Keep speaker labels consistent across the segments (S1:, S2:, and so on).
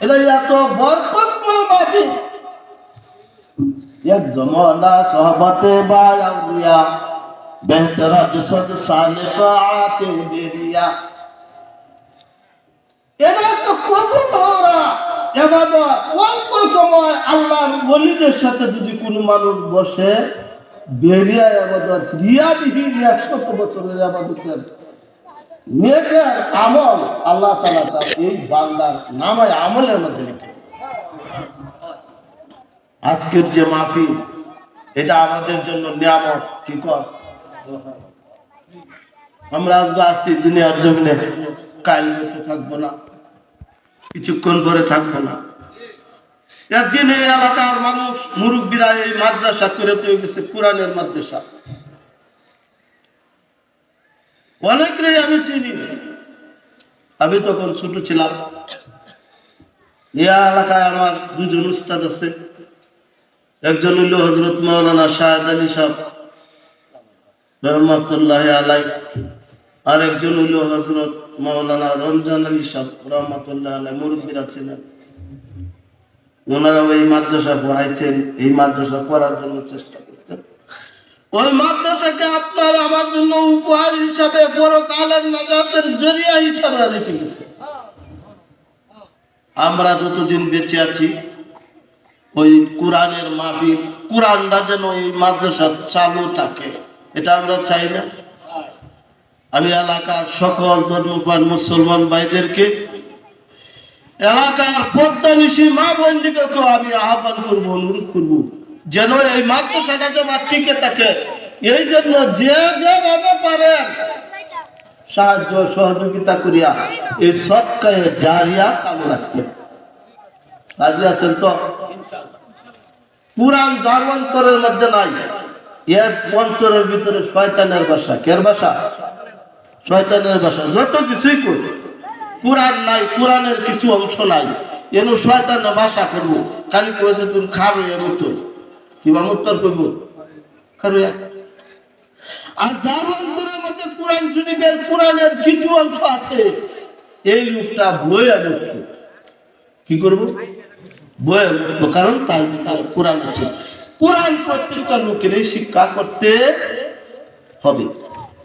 S1: এটা এত বরকতময় মাহফিল। এক জমানা সোহবতে বা আউলিয়া বেহতরা জসদ সালিকাতে দেরিয়া। এরা তো কবুল ওরা ইবাদত অল্প সময় আল্লাহর ওলিদের সাথে যদি কোনো মানুষ বসে বেরিয়া ইবাদত রিয়াবিহীন 100 বছরের ইবাদতের নেকের আমল আল্লাহ তাআলা তার এই বান্দার নামায় আমলের মধ্যে লিখে। আজকের যে মাহফিল এটা আমাদের জন্য নিয়ামত। কি কর আমরা আছি দুনিয়ার জমিনে, কাল বসে থাকবো না, কিছুক্ষণ করে থাকবো না। একদিন এই এলাকার মানুষ মুরব্বীরা এই মাদ্রাসা করে তৈরি গেছে, কোরআনের মাদ্রাসা। অনেকেই আমি চিনি, আমি তখন ছোট ছিলাম। এই এলাকায় আমার দুজন উস্তাদ আছে, একজন হইল হযরত মাওলানা শাহেদ আলী সাহেব রহমাতুল্লাহ আলাইহি, আর একজন হইল হযরত মাওলানা রমজান আলী সাহেব রহমাতুল্লাহ আলাইহি। মুরব্বীরা ছিলেন, ওনারা ওই মাদ্রাসা পড়াইছেন, এই মাদ্রাসা পড়ার জন্য চেষ্টা করতেন। ওই মাদ্রাসাকে আপনার আমার জন্য উপহার হিসাবে পরকালের নাজাতের জরিয়া হিসাবে রেখে গেছে। আমরা যতদিন বেঁচে আছি ওই কোরআনের মাহফিল, কোরআনটা যেন এই মাদ্রাসা চালু থাকে, এটা আমরা চাই না। আমি এলাকার সকল ধর্মপ্রাণ মুসলমান ভাইদেরকে, এলাকার পদ্মানিশী মা বোনদিকেও আমি আহ্বান করবো, অনুরোধ করবো যেন এই মাদ্রাসাটা যেন টিকে থাকে। এই জন্য যে যেভাবে পারেন সাহায্য সহযোগিতা করিয়া এই সৎকায়ে জারিয়া চালু রাখতে রাজি আছেন তো? কোরআন যার অন্তরের মধ্যে নাই, এর অন্তরের ভিতরে শয়তানের বাসা। কের বাসা? শয়তানের বাসা। যত কিছুই করি কোরআন নাই, কোরআনের কিছু অংশ নাই, এন শয়তানের বাসা করবো। খালি করেছে তুমি খাবে মতো কিবা উত্তর করবো খাবে। আর যার অন্তরের মধ্যে কোরআন শরীফের কোরআনের কিছু অংশ আছে, এই লোকটা বইয়া বসবে। কি করবো? বইয়া বসবো, কারণ তার কোরআন আছে। কোরআন প্রত্যেকটা লোকেরই শিক্ষা করতে হবে।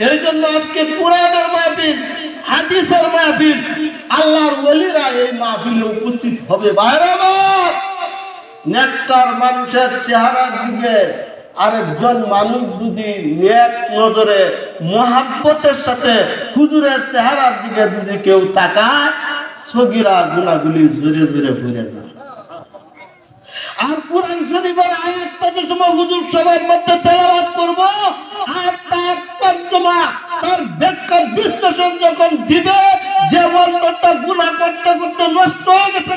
S1: এই জন্য আজকে কোরআনের মাহফিল, হাদিসের মাহফিল, আল্লাহর ওলিরা এই মাহফিলে উপস্থিত হবে। বাইরে আমার নেককার মানুষের চেহারার দিকে আরেকজন মানুষ যদি নেক নজরে মুহাব্বতের সাথে হুজুরের চেহারার দিকে যদি কেউ তাকায়, সগীরা গুনাহগুলি জোরে জোরে ভরে যায়। আর কোরআন শরীফের আয়াতটা যে সময় হুজুর সবার মধ্যে তেলাওয়াত করব, আর তার তর্জমা, তার ব্যাখ্যা বিশ্লেষণ যখন দিবে, যে অন্তরটা গুনাহ করতে করতে নষ্ট হয়ে গেছে,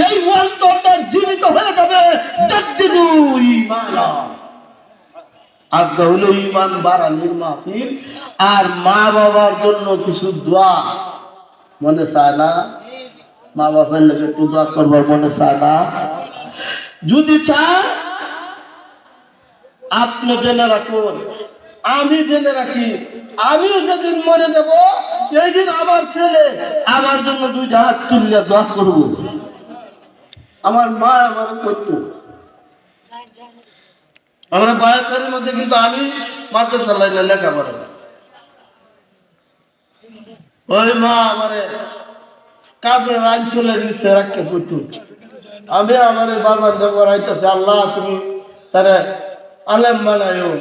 S1: এই অন্তরটা জীবিত হয়ে যাবে। জাদ্দিদু ঈমানা, আজ হলো ঈমান বাড়ানোর মাহফিল। আর মা বাবার জন্য কিছু দোয়া মনে চায় না? মা বাবার লোকে একটু দোয়া করবার মনে চায় না? যদি চান আপনি জেনে রাখুন, আমি জেনে রাখি, আমিও যেদিন মরে যাব সেই দিন আমার ছেলে আমার জন্য 2 হাত তুলে দোয়া করব। আমার মা আমার করতো। আমরা বায়াতের মধ্যে কিন্তু আমি মাদ্রাসা লাইনে লেখাপড়া, ওই মা আমারে কাপড়ের আঞ্চলের নিচে রাখতে করতো। আমি আমার বাবার ব্যবহারাইতেছি, আল্লাহ তুমি তারা আলেম বানায়ো।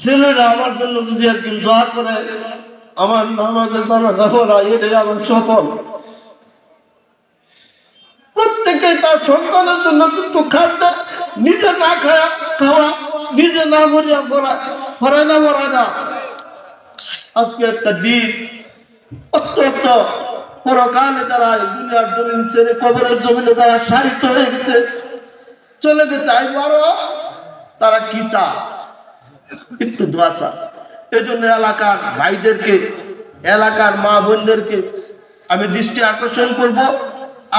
S1: ছেলেরা আমার জন্য যদি একদিন দোয়া করে, আমার নামাজের জানাজা পড়া, এটাই আমার সফল। প্রত্যেকে তার সন্তানের জন্য কিন্তু খাদ্য নিজে না খাওয়া, নিজে না মরিয়া ফরায় না মরা না। আজকে একটা দিন অত্যন্ত পরকালে যারা দুনিয়ার জমিন ছেড়ে কবরের জমিনে যারা সাহিত্য হয়ে গেছে, চলে গেছে, আরো তারা কি চা? একটু দোয়া চা। এই জন্য এলাকার ভাইদেরকে, এলাকার মা বোনদেরকে আমি দৃষ্টি আকর্ষণ করব,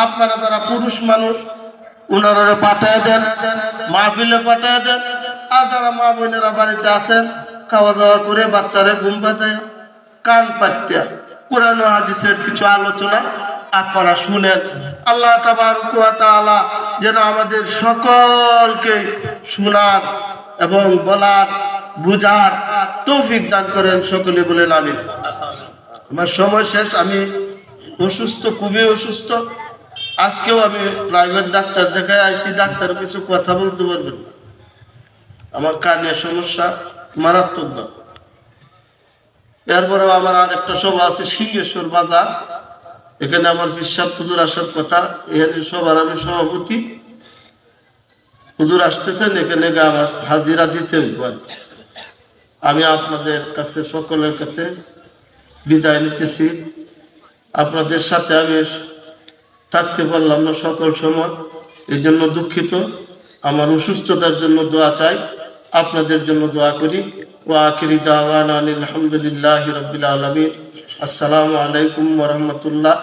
S1: আপনারা যারা পুরুষ মানুষ ওনারা পাঠায় দেন, মাহফিলে পাঠায় দেন। আর যারা মা বোনেরা বাড়িতে আছেন, খাওয়া দাওয়া করে বাচ্চারে ঘুম পাতায় কান পাতিয়া কোরআন হাদিসের কিছু আলোচনা আপনারা শুনেন। আল্লাহ তাবারক ওয়া তাআলা যেন আমাদের সকলকে শোনার এবং বলার বুঝার তৌফিক দান করেন, সকলে বলেন আমিন। আমার সময় শেষ, আমি অসুস্থ, খুবই অসুস্থ। আজকেও আমি প্রাইভেট ডাক্তার দেখায় আইছি, ডাক্তার কিছু কথা বলতে পারবেন, আমার কানের সমস্যা মারাত্মক। এরপরেও আমার আর একটা সভা আছে সিংহেশ্বর বাজার, এখানে আমার বিশ্বাস হুজুর আসার কথা, এখানে সবার আমি সভাপতি। হুজুর আসতেছেন, এখানে আমার হাজিরা দিতে হবে। আমি আপনাদের কাছে, সকলের কাছে বিদায় নিতেছি। আপনাদের সাথে আমি থাকতে পারলাম না সকল সময়, এই জন্য দুঃখিত। আমার অসুস্থতার জন্য দোয়া চাই, আপনাদের জন্য দোয়া করি। ওয়া আখিরি দাওয়ানা আলহামদুলিল্লাহি রাব্বিল আলামিন। আসসালামু আলাইকুম ওয়া রাহমাতুল্লাহ।